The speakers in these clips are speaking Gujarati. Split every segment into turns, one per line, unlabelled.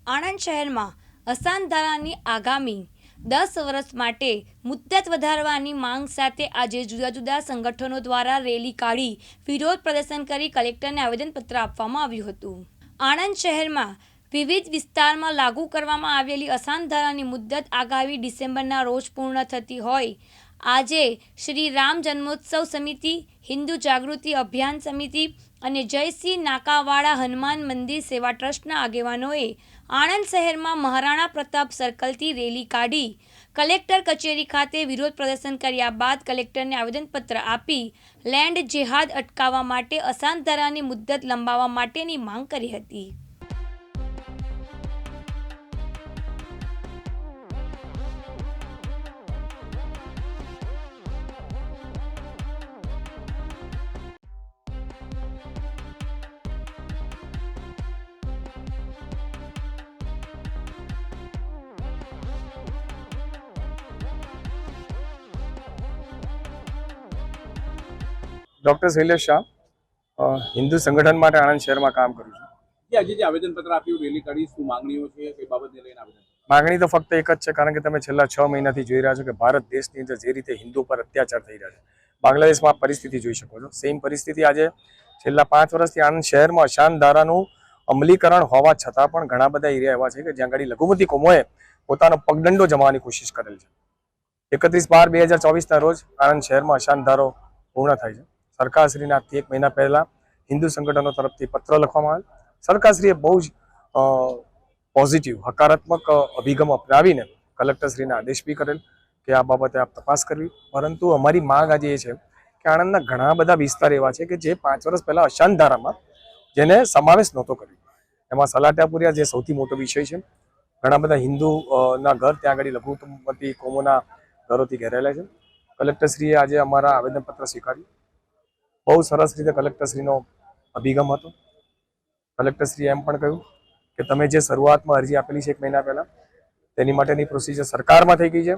આણંદ શહેરમાં અસાનધારાની આગામી 10 વર્ષ માટે મુદ્દત વધારવાની માંગ સાથે આજે જુદા જુદા સંગઠનો દ્વારા રેલી કાઢી વિરોધ પ્રદર્શન કરી કલેક્ટરને આવેદનપત્ર આપવામાં આવ્યું હતું। આણંદ શહેરમાં વિવિધ વિસ્તારમાં લાગુ કરવામાં આવેલી અસાનધારાની મુદ્દત આગામી ડિસેમ્બરના રોજ પૂર્ણ થતી હોય આજે શ્રી રામ જન્મોત્સવ સમિતિ, હિન્દુ જાગૃતિ અભિયાન સમિતિ અને જયસિંહ નાકાવાડા હનુમાન મંદિર સેવા ટ્રસ્ટના આગેવાનોએ આણંદ શહેરમાં મહારાણા પ્રતાપ સર્કલથી રેલી કાઢી કલેક્ટર કચેરી ખાતે વિરોધ પ્રદર્શન કર્યા બાદ કલેક્ટરને આવેદનપત્ર આપી લેન્ડ જેહાદ અટકાવવા માટે અસાનધારાની મુદ્દત લંબાવવા માટેની માંગ કરી હતી।
डॉक्टर शैलेश शाह हिंदू संगठन માટે આણંદ શહેરમાં કામ કરું છું।
આજે જે આવેદનપત્ર આપ્યું રેલી કાઢી શું માંગણીઓ છે કઈ બાબતને લઈને આવેદન?
માંગણી તો ફક્ત એક જ છે, કારણ કે તમે છેલ્લા 6 મહિનાથી જોઈ રહ્યા છો કે ભારત દેશની અંદર જે રીતે હિન્દુ પર અત્યાચાર થઈ રહ્યા છે, બાંગ્લાદેશમાં પરિસ્થિતિ જોઈ શકો છો। સેમ પરિસ્થિતિ આજે છેલ્લા 5 વર્ષથી આણંદ શહેરમાં અશાનધારાનું અમલીકરણ હોવા છતાં પણ ઘણા બધા એરિયા એવા છે કે જ્યાં આગળ લઘુમતી કોમોએ પોતાનો પગદંડો જમાવવાની કોશિશ કરેલ છે। 31/12/2024ના રોજ આણંદ શહેરમાં અશાનધારો પૂર્ણ થાય છે। સરકારશ્રીને આજથી 1 મહિના પહેલા હિન્દુ સંગઠનો તરફથી પત્ર લખવામાં આવેલ। સરકારશ્રીએ બહુ જ પોઝિટિવ હકારાત્મક અભિગમ અપનાવીને કલેક્ટરશ્રીને આદેશ બી કરેલ કે આ બાબતે આપ તપાસ કરવી, પરંતુ અમારી માંગ આજે એ છે કે આણંદના ઘણા બધા વિસ્તાર એવા છે કે જે 5 વર્ષ પહેલા અશાનધારામાં જેને સમાવેશ નહોતો કર્યો, એમાં સલાટિયાપુરિયા જે સૌથી મોટો વિષય છે। ઘણા બધા હિન્દુના ઘર ત્યાં આગળ લઘુમતી કોમોના ઘરોથી ઘેરાયેલા છે। કલેક્ટરશ્રીએ આજે અમારા આવેદનપત્ર સ્વીકાર્યું। બહુ સરસ રીતે કલેક્ટરશ્રીનો અભિગમ હતો। કલેક્ટરશ્રીએ એમ પણ કહ્યું કે તમે જે શરૂઆતમાં અરજી આપેલી છે 1 મહિના પહેલા તેની માટેની પ્રોસિજર સરકારમાં થઈ ગઈ છે।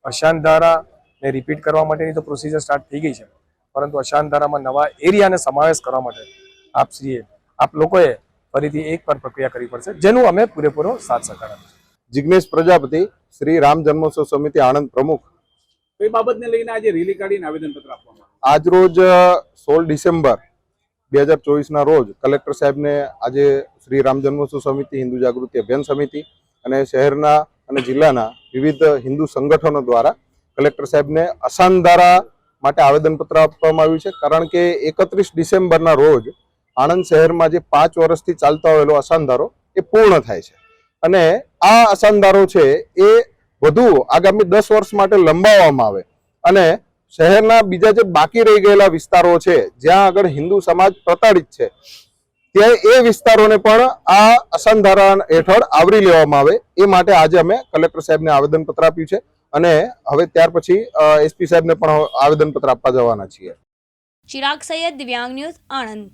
અશાનધારાને રિપીટ કરવા માટેની તો પ્રોસિજર સ્ટાર્ટ થઈ ગઈ છે, પરંતુ અશાનધારામાં નવા એરિયાને સમાવેશ કરવા માટે આપ લોકોએ ફરીથી એક પર પ્રક્રિયા કરવી પડશે, જેનું અમે પૂરેપૂરો સાથ સહકાર આપીશું।
जिग्नेश प्रजापति, श्री राम जन्मोत्सव समिति आनंद प्रमुख।
કઈ બાબતને લઈને આજે રેલી કાઢીને આવેદનપત્ર આપવામાં
आज रोज 16 डिसेम्बर 2024 रोज कलेक्टर साहेब ने आज श्री राम जन्मोत्सव समिति, हिंदू जागृति अभियान समिति અને શહેરના અને જિલ્લાના વિવિધ હિન્દુ સંગઠનો દ્વારા કલેક્ટર સાહેબને અસાનધારા માટે આવેદનપત્ર આપવામાં આવ્યું છે। કારણ કે 31 ડિસેમ્બરના રોજ આણંદ શહેરમાં જે 5 વર્ષથી ચાલતો આવેલો અસાનધારો એ પૂર્ણ થાય છે અને આ અસાનધારો છે એ વધુ આગામી 10 વર્ષ માટે લંબાવવામાં આવે અને શહેરના બીજા જે બાકી રહી ગયેલા વિસ્તારો છે જ્યાં આગળ હિન્દુ સમાજ પ્રતાડિત છે ત્યાં એ વિસ્તારોને પણ આ અસાનધારા હેઠળ આવરી લેવામાં આવે એ માટે આજે અમે કલેક્ટર સાહેબને આવેદનપત્ર આપ્યું છે અને હવે ત્યાર પછી એસપી સાહેબને પણ આવેદનપત્ર આપવા જવાના છીએ।
ચિરાગ સૈયદ, દિવ્યાંગ ન્યૂઝ, આણંદ।